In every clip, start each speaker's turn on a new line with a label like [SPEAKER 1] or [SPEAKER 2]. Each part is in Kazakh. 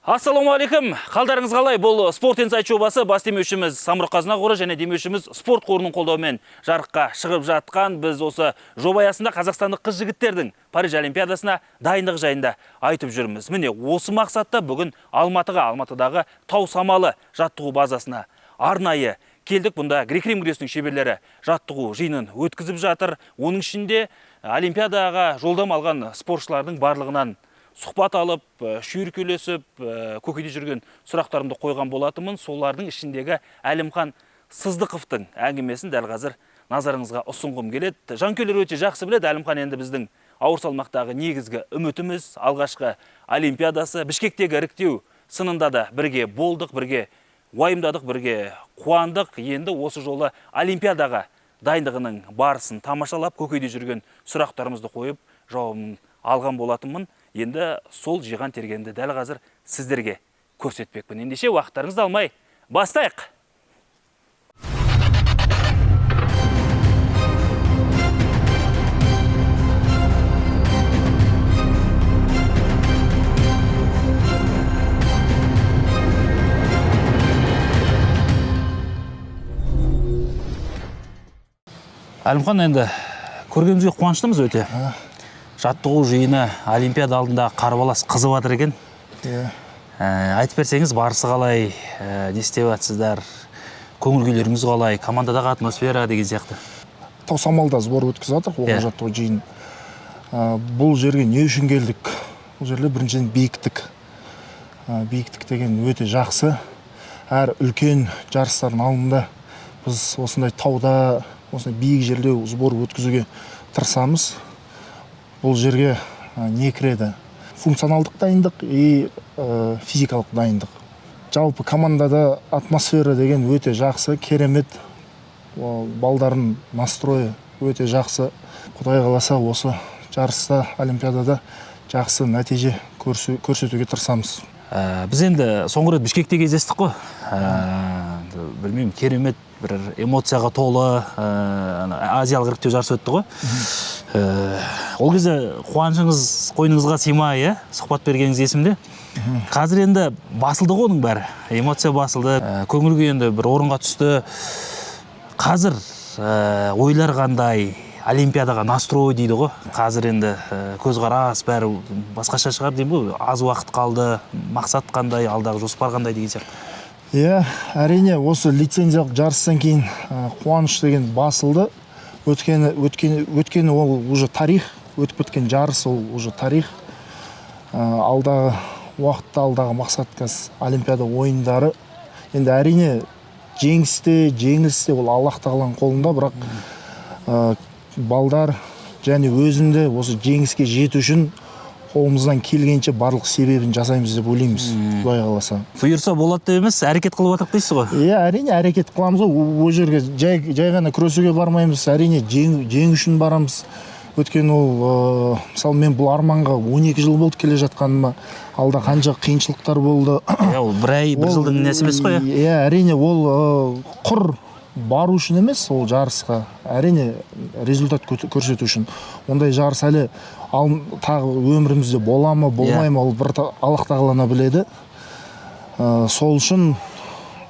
[SPEAKER 1] Ассалаумағалейкум. Қалдарыңыз қалай? Бұл спорт инсайт жобасы бас демеушіміз Самұрық Қазына қоры және демеушіміз спорт қорының қолдауымен жарыққа шығып жатқан. Біз осы жоба аясында қазақстандық қыз жігіттердің Париж Олимпиадасына дайындық жайында айтып жүрміз. Міне осы мақсатта бүгін Алматыдағы Тау Самалы жаттығу базасына арнайы келдік. Бұнда грек-рим күресінің шеберлері жаттығу жиынын өткізіп жатыр. Оның ішінде Олимпиадаға жолдама алған спортшылардың барлығынан сұхбат алып, шүйіркелесіп, көкейде жүрген сұрақтарымды қойған болатынмын. Солардың ішіндегі Әлімхан Сыздықовтың әңгімесін дәл қазір назарыңызға ұсынғым келеді. Жанкүйерлер өте жақсы біледі, Әлімхан енді біздің ауыр салмақтағы негізгі үмітіміз. Алғашқы Олимпиадасы, Бішкектегі іріктеу сынында да бірге болдық, бірге уайымдадық, бірге қуандық. Енді осы жолы Олимпиадаға дайындығының барысын тамашалап, көкейде жүрген сұрақтарымызды қойып, жауабын алған болатынмын. Енді сол жиған тергенді дәл қазір сіздерге көрсетпекпін. Ендеше уақыттарыңызды алмай бастайық. Әлімхан, енді көргенімізге қуаныштымыз өте. Жаттығу жиыны Олимпиада алдында қарбалас қызып жатыр екен. Айтып берсеңіз, барысы қалай, не істеп жатсыздар, көңіл күйлеріңіз қалай, командадағы атмосфера деген сияқты.
[SPEAKER 2] Тау Самалда сбор өткізіп жатыр, оқу жаттығу жиын. Бұл жерге не үшін келдік? Бұл жерде біріншіден биіктік. Биіктік деген өте жақсы. Әр үлкен жарыстардың алдында біз осындай тауда, осындай биік жерде сбор өткізуге тырысамыз. Бұл жерге не кіреді? Функционалдық дайындық и физикалық дайындық. Жалпы командада атмосфера деген өте жақсы, керемет. Балдардың настройы өте жақсы. Құдай қаласа осы жарыста, Олимпиадада жақсы нәтиже көрсетуге тырысамыз.
[SPEAKER 1] Біз енді соңғы рет Бішкекте кездестік қой. Білмеймін, керемет бір эмоцияға толы азиялық іріктеу жарысы өтті ғой. Ол кезде қуанышыңыз қойныңызға сыймай, сұхбат бергеніңіз есімде. Қазір енді басылды ғой оның бәрі. Эмоция басылды, көңілге енді бір орынға түсті. Қазір ойлар қандай, Олимпиадаға настрой дейді ғой. Қазір енді көзқарас бәрі басқаша шығар деймін ғой. Аз уақыт қалды, мақсат қандай, алдағы жоспар қандай деген сияқты.
[SPEAKER 2] Әрине осы лицензиялық жарыстан кейін қуаныш деген басылды. Өткені ол уже тарих, өтіп кеткен жарыс ол уже тарих. Алдағы уақытта, алдағы мақсат Олимпиада ойындары. Енді әрине жеңісте, жеңілісте ол Аллах тағаланың қолында, бірақ балдар және өзімде осы жеңіске жету үшін қолымыздан келгенше барлық себебін жасаймыз деп ойлаймыз, Құдай қаласа.
[SPEAKER 1] Бұйырса болады деп емес, әрекет қылып жатырық дейсіз ғой?
[SPEAKER 2] Әрине әрекет қыламыз ғой. Ол жерге жай ғана күресуге бармаймыз, әрине жең үшін барамыз. Өткен ол, мысалы мен бұл арманға 12 жыл болды келе жатқаныма, алда қанша қиыншылықтар болды.
[SPEAKER 1] Ол бір жылдың несі емес қой?
[SPEAKER 2] Әрине ол құр бару үшін емес, ол жарысқа, әрине результат көрсету үшін. Ондай жарыс әлі тағы өмірімізде бола ма, болмай ма, ол бір Аллах тағаланы біледі. Сол үшін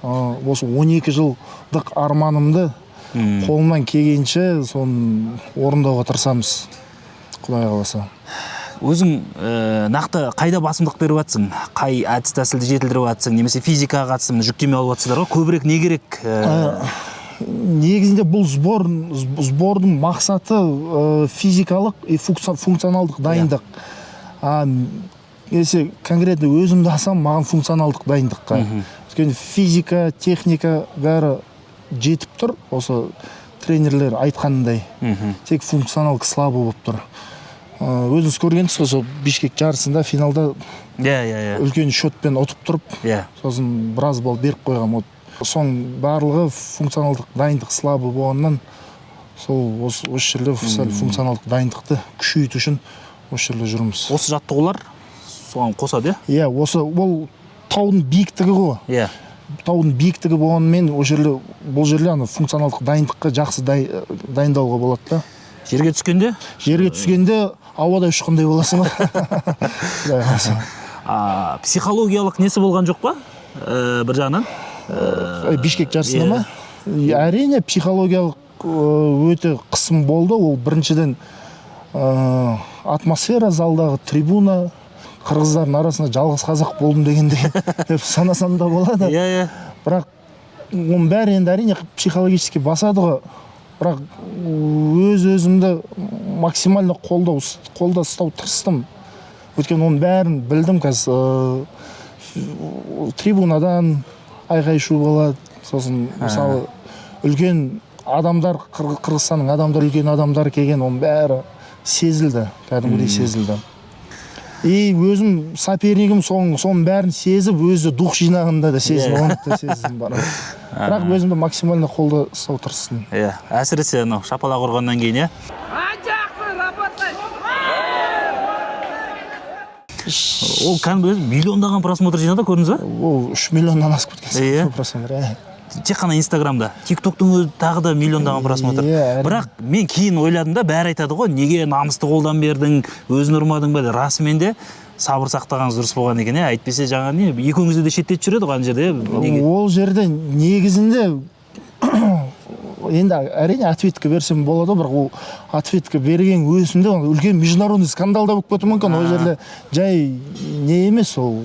[SPEAKER 2] осы 12 жылдық арманымды қолымнан келгенше соны орындауға тырысамыз, Құдай қаласа.
[SPEAKER 1] Өзің нақты қайда басымдық беріп жатсың? Қай әдіс тәсілді жетілдіріп жатсың? Немесе физикаға қатысты жүктеме алып жатсыздар ғой? Көбірек не керек?
[SPEAKER 2] Негізінде бұл сбордың мақсаты физикалық и функционалдық дайындық. Если конкретно өзімді алсам, маған функционалдық дайындыққа. Өйткені физика, техника бәрі жетіп тұр, осы тренерлер айтқанындай. Тек функционалдық слабы болып тұр. Өзіңіз көргенсіз ғой, Бішкек жарысында финалда үлкен счетпен ұтып тұрып, сосын біраз балл беріп қойған. Соң барлығы функционалдық дайындық слабы болғаннан, сол осы жерде функционалдық дайындықты күшейту үшін осы жерде жүрміз.
[SPEAKER 1] Осы жаттығулар соған қосады,
[SPEAKER 2] осы ол таудың биіктігі ғой. Таудың биіктігі болғанымен бұл жерде функционалдық дайындыққа жақсы дайындауға болады да.
[SPEAKER 1] Жерге түскенде?
[SPEAKER 2] Жерге түскенде ауада ұшқандай боласың ғой.
[SPEAKER 1] Психологиялық несі болған жоқ па? Бір жағынан.
[SPEAKER 2] Бишкек жарысында ма? Әрине психологиялық өте қысым болды. Ол біріншіден атмосфера, залдағы трибуна, қырғыздардың арасында жалғыз қазақ болдым дегенде деп санасам да болады.
[SPEAKER 1] Иә.
[SPEAKER 2] Бірақ оның бәрі енді әрине психологически басады ғой. Бірақ өзімді максимально қолда ұстау тырыстым. Өйткені оның бәрін білдім қазір. Трибунадан айқай-шу болады. Сосын мысалы үлкен адамдар, Қырғызстанның адамдар, үлкен адамдар келген, оның бәрі сезілді, кәдімгідей сезілді. И өзім сопернигім соның бәрін сезіп, өзі дух жинағында да сезіп, оны да сездім бар. Бірақ өзімді максимально қолда ұстау тырыстым.
[SPEAKER 1] Иә, әсіресе шапалақ ұрғаннан кейін, иә? Ол кәдімгі миллиондаған просмотр жинады, көрдіңіз ба?
[SPEAKER 2] Ол 3 миллионнан асып кеткен просмотр.
[SPEAKER 1] Тек қана Инстаграмда. ТикТоктың өзі тағы да миллиондаған просмотр. Бірақ мен кейін ойладым да, бәрі айтады ғой, неге намысты қолдан бердің, өзін ұрмадың ба? Расымен де сабыр сақтағаныңыз дұрыс болған екен, әйтпесе жаңа не, екеуіңізді де шеттетіп жүреді ғой ана жерде.
[SPEAKER 2] Ол жерде негізінде енді әрине ответка берсем болады, бірақ ол ответка берген өзінде үлкен международный скандал да болып кетуі мүмкін. Ол жерде жай не емес, ол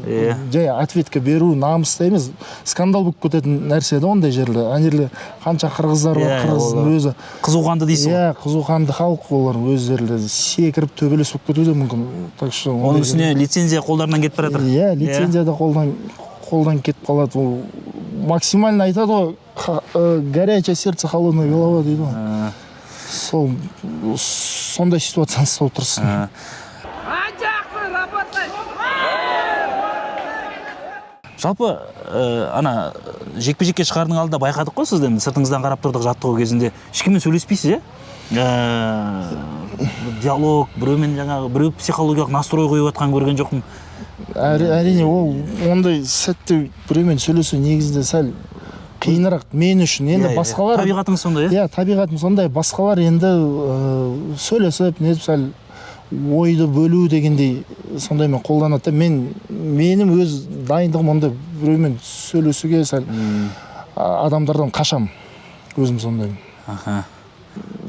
[SPEAKER 2] жай ответка беру намыста емес, скандал болып кететін нәрсе де ондай жерде. Ана жерде қанша қырғыздар бар, қырғыздың өзі
[SPEAKER 1] қызуқанды дейсіз ғой.
[SPEAKER 2] Қызуқанды халық олар өздері секіріп төбелес болып кетуі де мүмкін. Так что
[SPEAKER 1] оның үстіне лицензия қолдарынан кетіп бара жатыр.
[SPEAKER 2] Лицензия да қолдан кетіп қалады. Ол максимально айтады ғой, горячее сердце, холодная голова дейді ғой. Сондай ситуацияны ұстау тырыстым.
[SPEAKER 1] Жалпы, ана жекпе-жекке шығардың алдында байқадық қой сізді, сыртыңыздан қарап тұрдық жаттығу кезінде. Ешкіммен сөйлеспейсіз, диалог, біреумен жаңағы, біреу психологиялық настрой қойып жатқан көрген жоқпын.
[SPEAKER 2] Әрине, ол ондай сәтте біреумен сөйлесу негізінде сәл қиынырақ мен үшін. Енді басқалар...
[SPEAKER 1] Табиғатыңыз сондай,
[SPEAKER 2] иә? Табиғатым сондай. Басқалар енді сөйлесіп, нетіп сәл ойды бөлу дегендей сондаймен қолданады. Менің өз дайындығым ондай біреумен сөйлесуге сәл адамдардан қашам. Өзім сондай.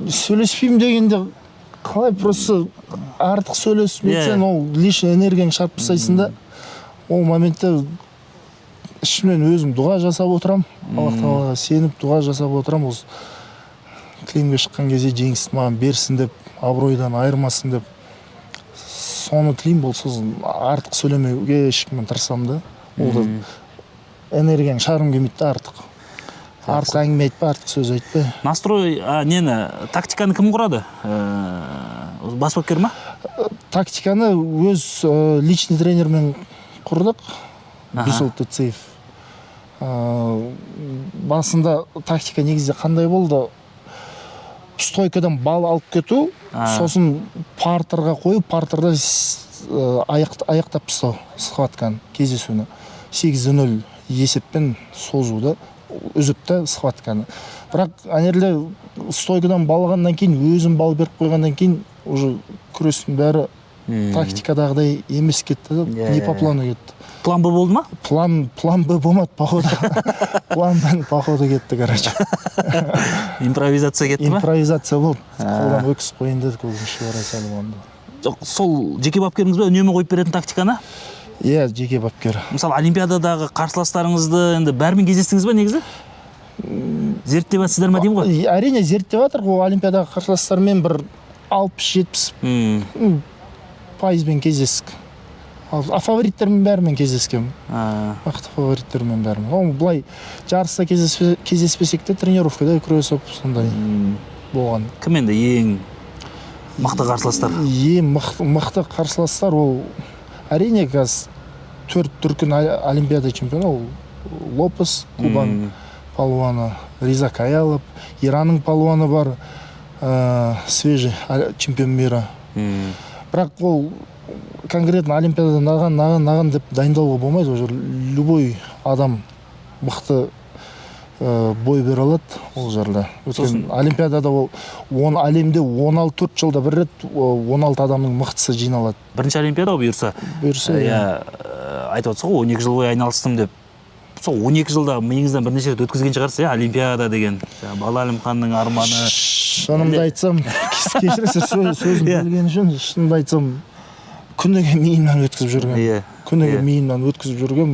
[SPEAKER 2] Сөйлеспеймін дегенде қалай, просто артық сөйлесіп етсен, ол лишний энергияны шығарып тастайсың да. Ол моментте ішімнен өзім дұға жасап отырам. Аллах тағалаға сеніп дұға жасап отырам. Осы кілемге шыққан кезде жеңісті маған берсін деп, абыройдан айырмасын деп. Соны тілеймін, болсыз артық сөйлемеуге ешкіммен тырысамын да. Ол да энергияны шығарғым келмейді да артық. Артық әңгіме айтпа, артық сөз айтпа.
[SPEAKER 1] Настрой, тактиканы кім құрады? Бас бапкер ма?
[SPEAKER 2] Тактиканы өз личный тренермен құрдық. Бисолт Тецеев. Басында тактика негізде қандай болды? Стойкадан бал алып кету, сосын партерға қойып, партерда аяқтап тастау схватканы, кездесуні. 8-0 есеппен созуды, үзіпті схватканы. Бірақ әнерлі стойкадан балғаннан кейін, өзім бал беріп қойғаннан кейін, уже күрестің бәрі тактикадағыдай емес кетті, не по плану кетті.
[SPEAKER 1] План Б болды ма?
[SPEAKER 2] План Б болмады, походу. План Б, походу, кетті, короче.
[SPEAKER 1] Импровизация кетті ма?
[SPEAKER 2] Импровизация болды. Қолдан өкіс қойын дедік, өкінішке орай сәл болғанда.
[SPEAKER 1] Сол жеке бапкеріңіз бе үнемі қойып беретін тактиканы?
[SPEAKER 2] Иә, жеке бапкер.
[SPEAKER 1] Мысалы, олимпиададағы қарсыластарыңызды енді бәрімен кездестіңіз бе негізі? Зерттеп жатсыздар ма деймін ғой?
[SPEAKER 2] Әрине зерттеп жатыр. Ол олимпиададағы қарсыластармен бір 60-70 пайызбен кездестік. Фавориттермен бәрімен кездескем. Мықты фавориттермен бәрімен. Ол былай жарыста кездеспесек те тренировкада күресіп сондай болған.
[SPEAKER 1] Кім енді ең мықты қарсыластар?
[SPEAKER 2] Ең мықты қарсыластар ол әрине қазір 4 дүркін олимпиада чемпионы, ол Лопес, Кубан палуаны, Риза Каялов, Иранның палуаны бар, свежий чемпион мира. Бірақ ол конкретно олимпиададан наған деп дайындауға болмайды. Уже любой адам мықты бой бере алады ол жерде. Олимпиадада ол әлемде 16 жылда бір рет 16 адамның мықтысы жиналады.
[SPEAKER 1] Бірінші олимпиада бұйырса.
[SPEAKER 2] Бұйырса,
[SPEAKER 1] иә. айтып отырсыз ғой 12 жыл бойы айналыстым деп. Сол 12 жылда миыңыздан бірнеше рет өткізген шығарсыз, Олимпиада деген. Бала Әлімханның арманы.
[SPEAKER 2] Шынымды айтсам, кешіріңіздер сөзім бөлгені үшін, шынымды айтсам, күніге миымнан өткізіп жүрген. Күніге миымнан өткізіп жүрген.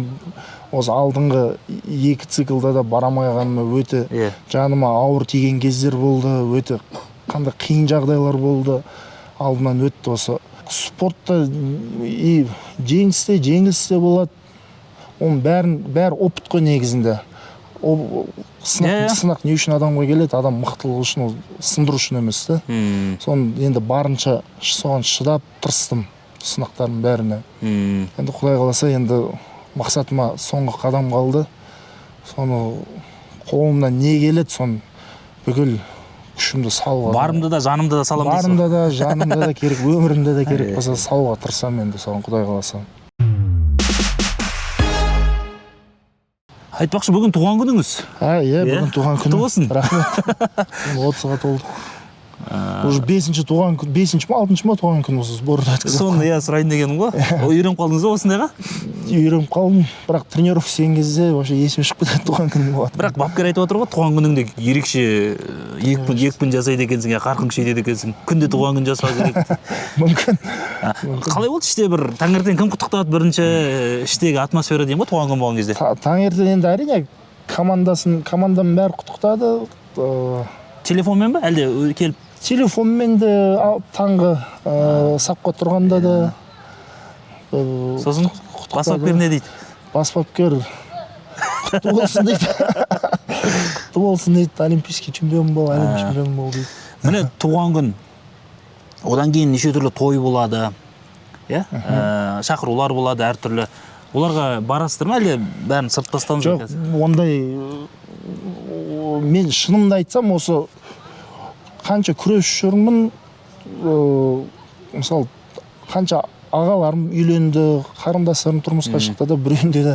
[SPEAKER 2] Осы алдыңғы 2 циклда да барамайғаныма өте жаныма ауыр тиген кездер болды, өте қандай қиын жағдайлар болды. Алдынан өтті осы. Спортта жеңіс те болады. Оның бәрі опыт қой негізінде. Сынақ не үшін адамға келеді? Адам мықтылығы үшін, сындыру үшін емес та. Соны енді барынша соған шыдап тырыстым сынақтардың бәріне. Енді Құдай қаласа, енді мақсатыма соңғы қадам қалды. Соны қолымнан не келеді, соны бүкіл күшімді салуға.
[SPEAKER 1] Барымды да, жанымды да салам дейсіз.
[SPEAKER 2] Барымды да, жанымды да керек, өмірімді де керек болса салуға тырысам енді соған, Құдай қаласа.
[SPEAKER 1] Айтпақшы, бүгін туған күніңіз.
[SPEAKER 2] Бүгін туған күнім.
[SPEAKER 1] Құтты болсын.
[SPEAKER 2] Рахмет. 30-ға толды. Уже 5-ші туған күн, 5-ші ма, 6-ші ма туған күн осы сборда өткізіп.
[SPEAKER 1] Соны сұрайын дегенім ғой. Үйреніп қалдыңыз ба осындайға?
[SPEAKER 2] Үйреніп қалдым, бірақ тренировка істеген кезде вообще есіме шығып кетеді туған күнім болады.
[SPEAKER 1] Бірақ бапкер айтып отыр ғой, туған күніңде ерекше екпін жасайды екенсің, қарқын күшейтеді екенсің. Күнде туған күн жасау керек.
[SPEAKER 2] Мүмкін.
[SPEAKER 1] Қалай болды іште бір таңертең кім құттықтады бірінші іштегі атмосфера деймін ғой туған күн болған кезде?
[SPEAKER 2] Таңертең енді әрине команданың бәрі құттықтады.
[SPEAKER 1] Телефонмен ба әлде келіп?
[SPEAKER 2] Телефонмен де, таңғы сапқа тұрғанда да.
[SPEAKER 1] Сосын бас бапкер не дейді?
[SPEAKER 2] Бас бапкер құтты болсын дейді. Құтты болсын дейді, олимпийский чемпион бол, әлем чемпион бол дейді.
[SPEAKER 1] Міне туған күн. Одан кейін неше түрлі той болады. Шақырулар болады әртүрлі. Оларға барасыздар ма әлде бәрін сырт тастаңыз?
[SPEAKER 2] Жоқ, ондай мен шынымды айтсам, осы қанша күресіп жүрмін, мысалы, қанша ағаларым үйленді, қарындастарым тұрмысқа шықты да, біреуінде де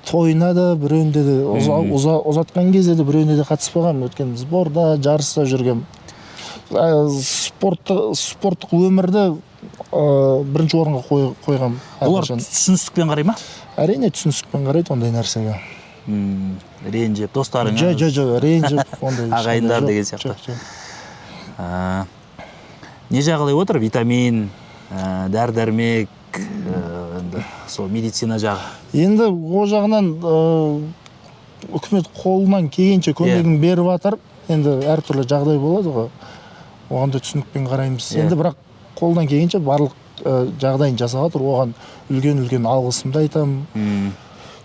[SPEAKER 2] тойына да, біреуінде де ұзатқан кезде де, біреуінде де қатыспағанмын. Өткен сборда, жарыста жүргем. Спорттық өмірді бірінші орынға қойғам.
[SPEAKER 1] Олар түсіністікпен қарай ма?
[SPEAKER 2] Әрине түсіністікпен қарайды ондай нәрсеге.
[SPEAKER 1] Ренжіп, достарыңыз?
[SPEAKER 2] Жоқ, ренжіп, ондай.
[SPEAKER 1] Ағайындар деген сияқты. Не жағалай отыр? Витамин, дәрі-дәрмек, сол медицина жағы.
[SPEAKER 2] Енді о жағынан үкімет қолынан келгенше көмегін беріп жатыр. Енді әртүрлі жағдай болады ғой. Оған да түсінікпен қараймыз. Енді бірақ қолдан келгенше барлық жағдайын жасап жатыр. Оған үлкен алғысымды айтамын.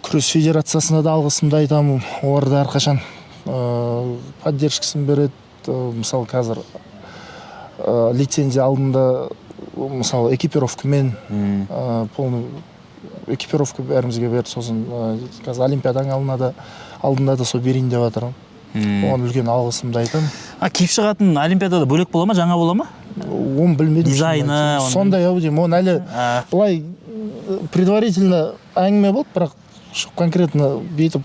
[SPEAKER 2] Күрес федерациясына да алғысымды айтамын. Олар да әрқашан поддержкасын береді. Мысалы, қазір лицензия алдында, мысалы, экипировкамен, полный экипировка бәрімізге берді. Сосын қазір олимпиаданың алдында да сол берейін деп жатырмын. Оған үлкен алғысымды айтамын.
[SPEAKER 1] Киіп шығатын олимпиадада бөлек бола ма, жаңа бола ма?
[SPEAKER 2] Оны білмедім.
[SPEAKER 1] Дизайны.
[SPEAKER 2] Сондай ау деймін. Оны әлі былай предварительно әңгіме болды, бірақ конкретно бейтіп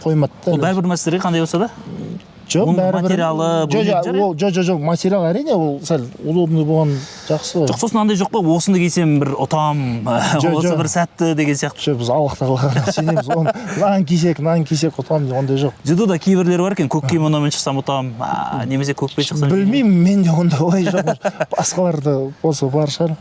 [SPEAKER 2] қоймады.
[SPEAKER 1] Ол бәрбір мәселеге қандай болса да?
[SPEAKER 2] Жоқ,
[SPEAKER 1] материалы
[SPEAKER 2] жоқ, материал әрине ол сәл удобный болған жақсы ғой.
[SPEAKER 1] Жоқ, сосын андай жоқ па, осынды кисем бір ұтам, осы бір сәтті деген сияқты.
[SPEAKER 2] Жоқ, біз Аллах тағалаға сенеміз. Нан кисек ұтам, ондай жоқ.
[SPEAKER 1] Дзюдода кейбірлері бар екен, көк кимономен шықсам ұтам, немесе көкпен шықсам.
[SPEAKER 2] Білмеймін, менде ондай ой жоқ. Басқаларда болса бар шығар.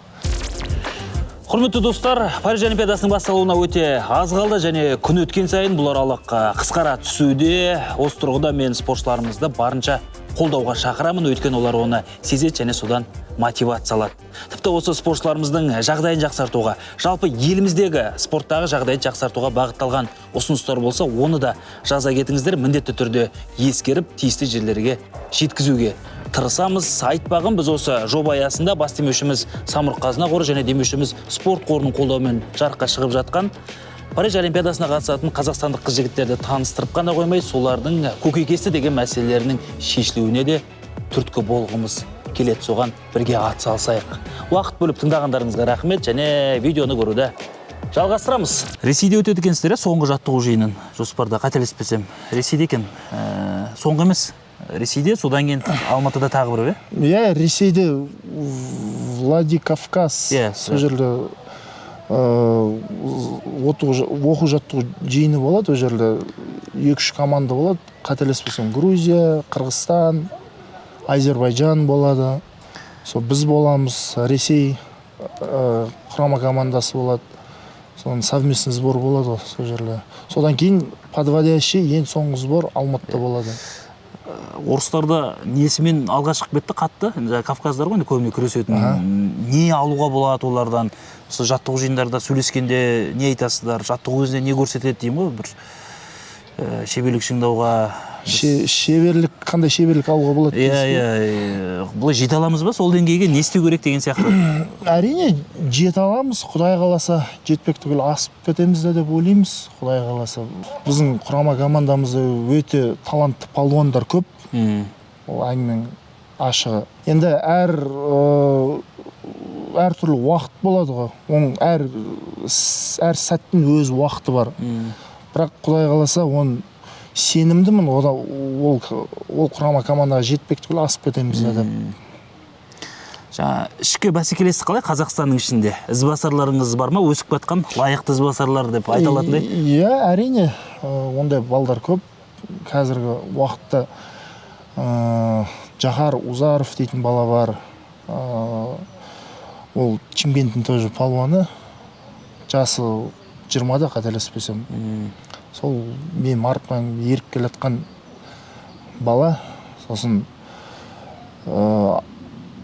[SPEAKER 1] Құрметті достар, Париж Олимпиадасының басталуына өте аз қалды және күн өткен сайын бұл аралық қысқара түсуде. Осы тұрғыда мен спортшыларымызды барынша қолдауға шақырамын, өйткені олар оны сезеді және содан мотивациялады. Тіпті осы спортшыларымыздың жағдайын жақсартуға, жалпы еліміздегі спорттағы жағдайын жақсартуға бағытталған ұсыныстар болса, оны да жаза кетіңіздер, міндетті түрде ескеріп, тиісті жерлерге жеткізуге тырысамыз. Айтпағым, біз осы жоба аясында бас демеушіміз Самұрық-Қазына қоры және демеушіміз спорт қорының қолдауымен жарыққа шығып жатқан Париж Олимпиадасына қатысатын қазақстандық қыз-жігіттерді таныстырып қана қоймай, солардың көкейкесті деген мәселелерінің шешілуіне де түрткі болғымыз келеді. Соған бірге атсалысайық. Уақыт бөліп тыңдағандарыңызға рахмет және видеоны көруді жалғастырамыз. Ресейде өтеді екенсіздер, соңғы жаттығу жиынын жоспарда қателеспесем. Ресейде екен, соңғы емес. Ресейде, содан кейін Алматыда тағы бір,
[SPEAKER 2] Ресейде Владикавказ, сол жерде оқу жаттығу жиыны болады, ол жерде 2-3 команда болады, қателеспесем Грузия, Қырғызстан, Азербайжан болады, сол біз боламыз, Ресей құрама командасы болады, соның совместный сбор болады ғой сол жерде. Содан кейін подводящий ең соңғы сбор Алматыда болады.
[SPEAKER 1] Орыстарда несімен алға шығып кетті қатты, Кавказдар ғой көбіне күресетін. Не алуға болады олардан? Осы жаттығу жиындарда сөйлескенде не айтасыздар? Жаттығу өзіне не көрсетеді деймін ғой, бір шеберлік шыңдауға.
[SPEAKER 2] Шеберлік, қандай шеберлік алуға болады
[SPEAKER 1] дейсіз? Бұлай жете аламыз ба? Сол деңгейге не істеу керек деген сияқты?
[SPEAKER 2] Әрине жете аламыз, Құдай қаласа жетпек түгіл асып кетеміз деп ойлаймыз, Құдай қаласа. Біздің құрама командамызда өте талантты палуандар көп. Ол әңгіменің ашығы. Енді әртүрлі уақыт болады ғой. Оның әр сәттің өз уақыты бар. Бірақ Құдай қаласа, оны сенімдімін, ол құрама командаға жетпек түгіл асып кетеміз деп.
[SPEAKER 1] Жаңа ішкі бәсекелестік қалай Қазақстанның ішінде? Ізбасарларыңыз бар ма? Өсіп кеткен лайықты ізбасарлар деп айта алатындай?
[SPEAKER 2] Иә, әрине, ондай балдар көп. Қазіргі уақытта Жахар Узаров дейтін бала бар. Ол Чимбенттің тоже палуаны. Жасы 20-да қателеспесем. Сол мен артынан еріп келе жатқан бала. Сосын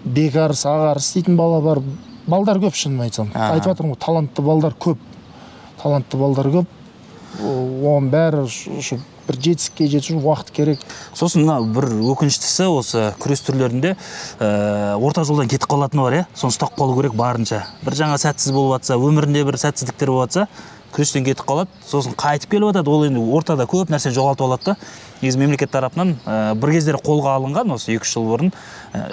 [SPEAKER 2] Бекарыс, Ағарыс дейтін бала бар. Балдар көп, шынын айтсам. Айтып жатырмын ғой, талантты балдар көп. Оның бәрі бір жетістікке жету үшін уақыт керек.
[SPEAKER 1] Сосын бір өкініштісі осы күрес түрлерінде орта жолдан кетіп қалатыны бар, соны ұстап қалу керек барынша. Бір жаңа сәтсіз болып жатса, өмірінде бір сәтсіздіктер болып жатса, күрестен кетіп қалады, сосын қайтып келіп жатады, ол енді ортада көп нәрсені жоғалтып алады да. Негізі мемлекет тарапынан бір кездері қолға алынған осы 2-3 жыл бұрын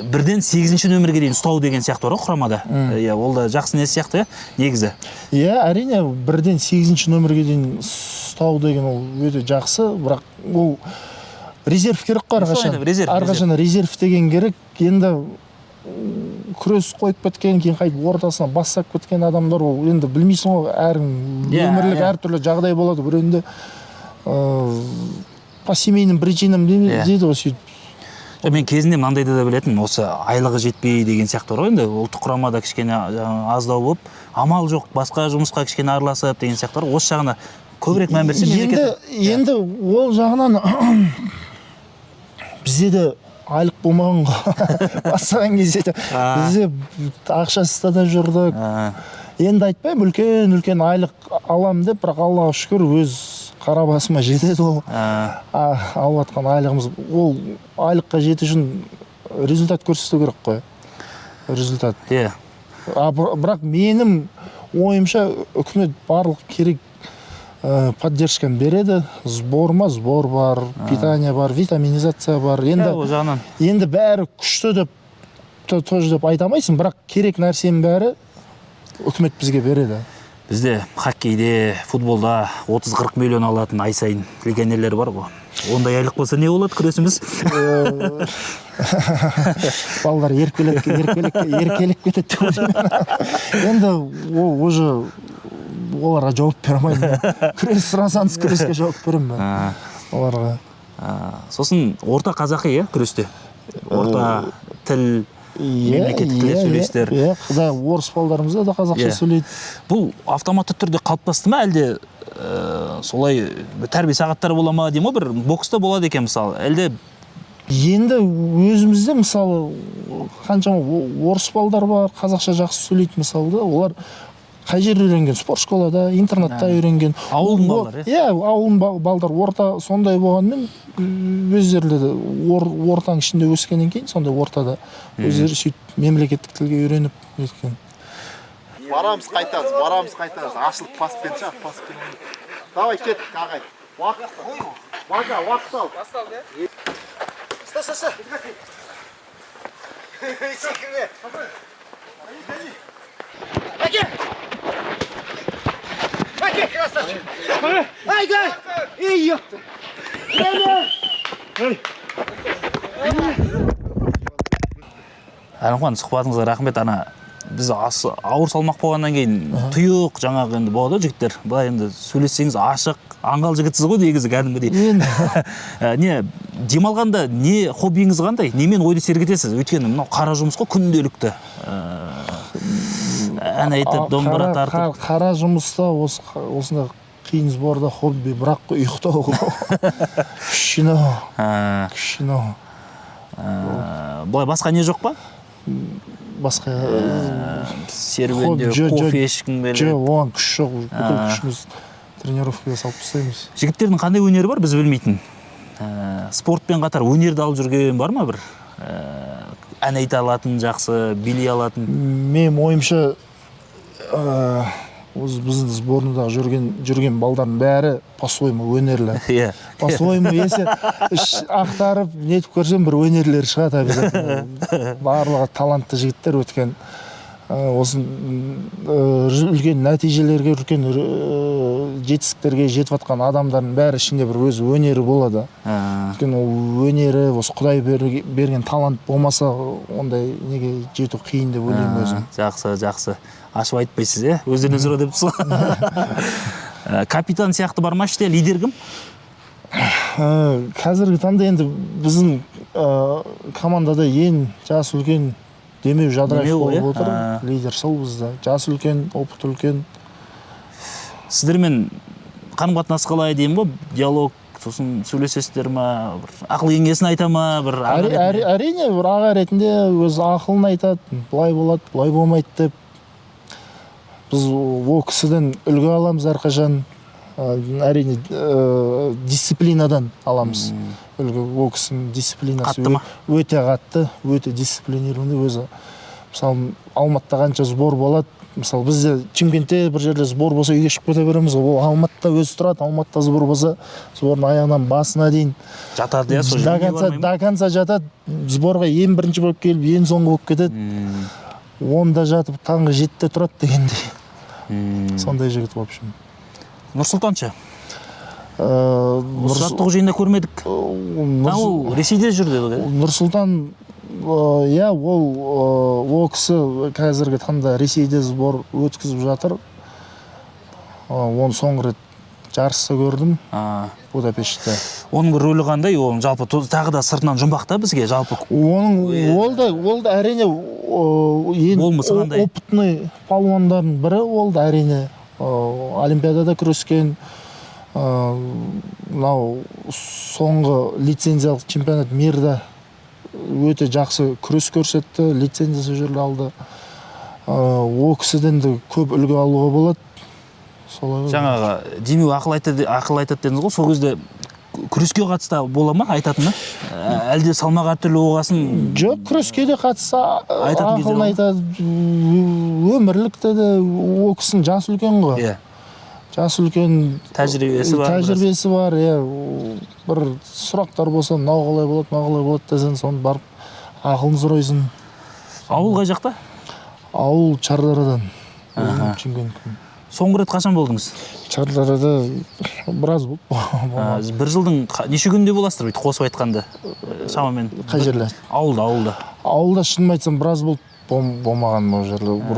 [SPEAKER 1] бірден 8-ші нөмірге дейін ұстау деген сияқты бар ғой құрамада. Ол да жақсы не сияқты негізі.
[SPEAKER 2] Иә, әрине, бірден 8-ші нөмірге дейін ұстау деген ол өте жақсы, бірақ ол резерв керек қой әрқашан резерв деген керек. Енді күрес қойып кеткен, кейін қайтып ортасына бастап кеткен адамдар, ол енді білмейсің ғой, өмірлік әртүрлі жағдай болады. Біреуінде по семейным причинам дейді ғой.
[SPEAKER 1] Мен кезінде мынандайды да білетін, осы айлығы жетпей деген сияқты бар ғой, енді ұлттық құрамада кішкене аздау болып, амал жоқ, басқа жұмысқа кішкене араласып деген сияқты бар. Осы жағына көбірек мән берсе мемлекет.
[SPEAKER 2] Енді ол жағынан бізде де айлық болмаған ғой. Бастаған кезде бізде ақшасыз да жүрдік. Енді айтпаймын, үлкен айлық алам деп, бірақ Аллаға шүкір өз қара басыма жетеді ол. Алып жатқан айлығымыз, ол айлыққа жету үшін результат көрсету керек қой. Результат. Бірақ менің ойымша үкімет барлық керек поддержканы береді. Сбор бар, питание бар, витаминизация бар. Енді бәрі күшті деп тоже деп айтамайсың, бірақ керек нәрсенің бәрі үкімет бізге береді.
[SPEAKER 1] Бізде хоккейде, футболда 30-40 миллион алатын ай сайын легионерлер бар ғой. Ондай айлық болса не болады күресіміз?
[SPEAKER 2] Балдар еркелеп кетеді. Енді уже оларға жауап бере алмаймын. Күрес сұрасаңыз күреске жауап беремін оларға.
[SPEAKER 1] Сосын орта қазақи күресте? Орта тіл, мемлекеттік тілде сөйлестер.
[SPEAKER 2] Құдай орыс балдарымызда да қазақша сөйлейді.
[SPEAKER 1] Бұл автоматты түрде қалыптасты ма, әлде солай тәрбие сағаттары бола ма деймін, бір бокста болады екен мысалы, әлде?
[SPEAKER 2] Енді өзімізде мысалы қаншама орыс балдар бар, қазақша жақсы сөйлейді мысалы да, олар қай жер үйренген? Спорт школада, интернатта үйренген.
[SPEAKER 1] Ауылдың балдар,
[SPEAKER 2] ауылдың балдар орта сондай болғанмен, өздері де ортаның ішінде өскеннен кейін, сондай ортада өздері сөйтіп мемлекеттік тілге үйреніп еткен.
[SPEAKER 3] Барамыз қайтамыз, ашылып паспен шақ, паспен. Давай кеттік, ағай. Уақыт қой. Уақыт ал. Ста. Секіңе. Әке, красавчик. Ай, ей, ёпты.
[SPEAKER 1] Әлімхан, сұхбатыңызға рахмет. біз ауыр салмақ болғаннан кейін тұйық жаңағы енді болады жігіттер. Былай енді сөйлессеңіз ашық, аңғал жігітсіз ғой негізі кәдімгідей. Не демалғанда не хоббиіңіз қандай? Немен ойды сергітесіз? Өйткені мынау қара жұмыс қой күнделікті. Ән айтып, домбыра тартып.
[SPEAKER 2] Қара жұмыста осында қиын сборда хобби, бірақ ұйықтау. Кішкене.
[SPEAKER 1] Былай басқа не жоқ па?
[SPEAKER 2] Басқа
[SPEAKER 1] серуендеу, кофе ішкің келеді.
[SPEAKER 2] Жоқ, оған күш жоқ. Бүкіл күшіміз тренировкаға салып тастаймыз.
[SPEAKER 1] Жігіттердің қандай өнері бар, біз білмейтін? Спортпен қатар өнерді алып жүрген бар ма бір? Ән айта алатын, жақсы, билей алатын?
[SPEAKER 2] Мен ойымша біздің сборныйдағы жүрген балдардың бәрі по-своему өнерлі. По-своему, если ақтарып, нетіп көрсем, бір өнерлері шығады обязательно. Барлығы талантты жігіттер өткен. Осы үлкен нәтижелерге, үлкен жетістіктерге жетіп жатқан адамдардың бәрі ішінде бір өз өнері болады. Өйткені өнері, осы Құдай берген талант болмаса, ондай неге жету қиын деп ойлаймын өзім.
[SPEAKER 1] Жақсы. Ашып айтпайсыз, өздеріне сұра деп тұрсыз. Капитан сияқты бар ма іште, лидер кім?
[SPEAKER 2] Қазіргі таңда енді біздің командада ең жасы үлкен Демеу Жадыраев болып отыр. Лидер сол бізде. Жасы үлкен, опыт үлкен.
[SPEAKER 1] Сіздермен қарым-қатынас қалай деймін ғой? Диалог, сосын сөйлесесіздер ма? Ақыл кеңесін айта ма?
[SPEAKER 2] Әрине, бір аға ретінде өз ақылын айтады. Бұлай болады, бұлай болмайды деп. Біз ол кісіден үлгі аламыз әрқашан. Әрине дисциплинадан аламыз. Үлгі ол кісінің дисциплинасы өте қатты, өте дисциплинированный өзі. Мысалы, Алматыда қанша сбор болады. Мысалы, бізде Чимкентте бір жерде сбор болса, үйге шығып кете береміз. Ол Алматыда өзі тұрады. Алматыда сбор болса, сбордың аяғынан басына дейін
[SPEAKER 1] жатады, сол жерге бармаймын.
[SPEAKER 2] До конца жатады. Сборға ең бірінші болып келіп, ең соңғы болып кетеді. Онда жатып, таңғы 7-те тұрады дегендей. Сондай жігіт, в общем.
[SPEAKER 1] Нұрсұлтаншы? Осы жаттығу жиында көрмедік. Ол Ресейде жүр деді.
[SPEAKER 2] Нұрсұлтан, ол кісі қазіргі таңда Ресейде сбор өткізіп жатыр. Оны соңғы рет жарыста көрдім. Будапештте.
[SPEAKER 1] Оның бір рөлі қандай? Оның жалпы тағы да сыртынан жұмбақ та бізге жалпы.
[SPEAKER 2] Ол да әрине опытный палуандардың бірі, ол да әрине Олимпиадада күрескен. Мынау соңғы лицензиялық чемпионат мирда өте жақсы күрес көрсетті, лицензиясы жерде алды. Ол кісіден де көп үлгі алуға болады.
[SPEAKER 1] Жаңағы Демеу ақыл айтады дедіңіз ғой, сол кезде күреске қатысты бола ма айтатыны? Әлде салмақ әртүрлі оғасын?
[SPEAKER 2] Жоқ, күреске де қатысты ақылын айтады, өмірлікті де. Ол кісінің жасы үлкен ғой. Жасы үлкен, тәжірибесі бар. Бір сұрақтар болса, мынау қалай болады десең, соны барып ақылын сұрайсың.
[SPEAKER 1] Ауыл қай жақта?
[SPEAKER 2] Ауыл Чардарадан.
[SPEAKER 1] Соңғы рет қашан болдыңыз?
[SPEAKER 2] Чардарада біраз болды.
[SPEAKER 1] Бір жылдың неше күнде боласыздар бүйтіп қосып айтқанда? Шамамен.
[SPEAKER 2] Қай жерде?
[SPEAKER 1] Ауылда.
[SPEAKER 2] Ауылда шынын айтсам біраз болды. Болмаған бұл жерде. Бір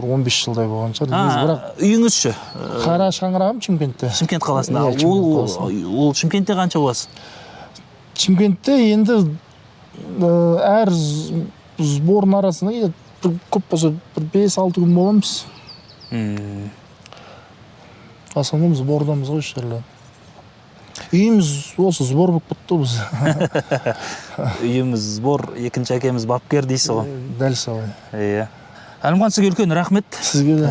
[SPEAKER 2] 15 жылдай болған шығар.
[SPEAKER 1] Үйіңіз ше?
[SPEAKER 2] Қара шаңырағым Чимкентте.
[SPEAKER 1] Шымкент қаласында. Ол Шымкентте қанша боласыз?
[SPEAKER 2] Чимкентте енді әр сборын арасында көп болса 5-6 күн боламыз. Основном сбордамыз ғой шерлен. Үйіміз осы сбор болып бұтты біз.
[SPEAKER 1] Үйіміз сбор, екінші әкеміз бапкер дейсі ғой.
[SPEAKER 2] Дәл солай.
[SPEAKER 1] Әлімхан, сізге үлкен рахмет.
[SPEAKER 2] Сізге де.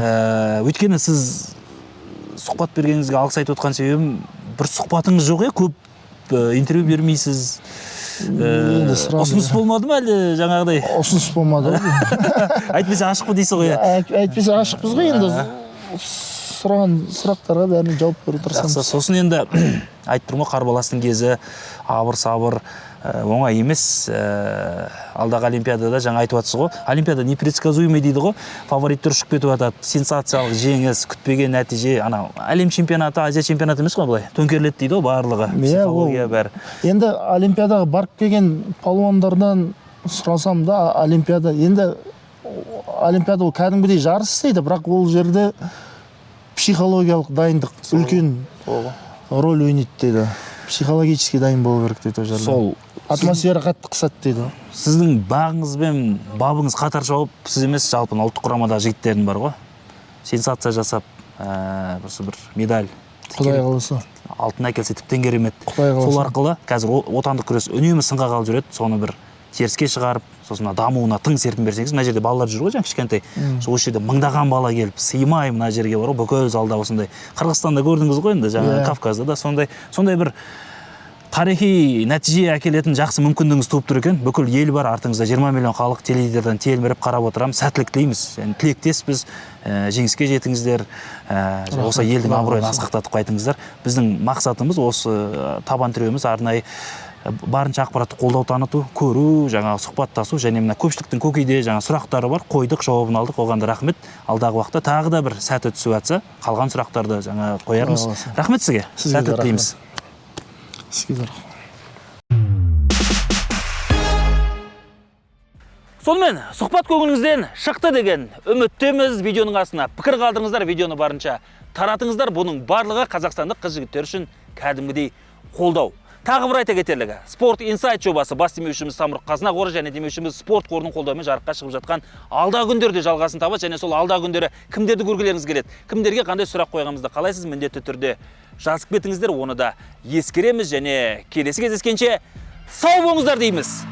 [SPEAKER 1] Өйткені сіз сұхбат бергеніңізге алғыс айтып отқан себебім, бір сұхбатыңыз жоқ, көп интервью бермейсіз. Ұсыныс болмады ма әлі жаңағыдай?
[SPEAKER 2] Ұсыныс болмады.
[SPEAKER 1] Әйтпесе ашықпы дейсі ғой.
[SPEAKER 2] Әйтпесе ашықпыз ғой енді. Сұраған сұрақтарға бәріне жауап беру тұрсамыз.
[SPEAKER 1] Сосын енді айтып тұрмын ғой, қарбаластың кезі, абыр-сабыр оңай емес. Алдағы Олимпиадада жаңа айтып жатсыз ғой. Олимпиада непредсказуемый дейді ғой. Фавориттер ұшып кетіп жатады. Сенсациялық жеңіс, күтпеген нәтиже. Әлем чемпионаты, Азия чемпионаты емес қой былай. Төңкеріледі дейді ғой барлығы. Психология бәрі.
[SPEAKER 2] Енді Олимпиадаға барып келген палуандардан сұрасам да, Олимпиада енді олимпиада ол кәдімгідей жарыс істейді, бірақ ол жерде психологиялық дайындық үлкен роль ойнайды дейді. Психологически дайын болу керек дейді ол жерде.
[SPEAKER 1] Сол
[SPEAKER 2] атмосфера қатты қысады дейді.
[SPEAKER 1] сіздің бағыңыз бен бабыңыз қатар жауып, сіз емес жалпы ұлттық құрамадағы жігіттердің бар ғой. Сенсация жасап, бір медаль.
[SPEAKER 2] Құдай қаласа.
[SPEAKER 1] Алтын әкелсе тіптен керемет.
[SPEAKER 2] Құдай қаласа.
[SPEAKER 1] Сол арқылы қазір отандық күрес үнемі сынға қалып жүреді. Соны бір теріске шығарып, сосын дамуына тың серпін берсеңіз, мына жерде балалар жүр ғой, жаңа кішкентай. Сол жерде мыңдаған бала келіп, сыймай мына жерге бар ғой, бүкіл залда осындай. Қырғызстанда көрдіңіз ғой енді, жаңа Кавказда да сондай бір тарихи нәтиже әкелетін жақсы мүмкіндігіңіз туып тұр екен. Бүкіл ел бар, артыңызда 20 миллион халық теледидардан телміріп қарап отырамыз. Сәттілік тілейміз. Yani тілектеспіз. Жеңіске жетіңіздер. Осы елдің абыройын асқақтатып қайтыңыздар. Біздің мақсатымыз осы табан тіреуіміз арнайы барынша ақпаратты қолдау таныту, көру, жаңа сұхбаттасу және мына көпшіліктің көкейде жаңа сұрақтары бар, қойдық, жауабын алдық, оған да рахмет. Алдағы уақытта тағы да бір сәті түсіп жатса, қалған сұрақтарды жаңа қоярмыз. Рахмет сізге. Сәттілік тілейміз.
[SPEAKER 2] Сізге
[SPEAKER 1] Сонымен, сұхбат көңіліңізден шықты деген үміттеміз. Видеоның астына пікір қалдырыңыздар, видеоны барынша таратыңыздар. Бұның барлығы қазақстандық қыз-жігіттер үшін кәдімгідей қолдау. Тағы бір айта кетерлігі, Sport Insight жобасы бас демеушіміз Самұрық-Қазына қоры және демеушіміз спорт қорының қолдауымен жарыққа шығып жатқан алдағы күндерде жалғасын табады, және сол алдағы күндері кімдерді көргілеріңіз келеді, кімдерге қандай сұрақ қойғанымызды қалайсыз, міндетті түрде жазып кетіңіздер, оны да ескереміз, және келесі кездескенше сау болыңыздар дейміз.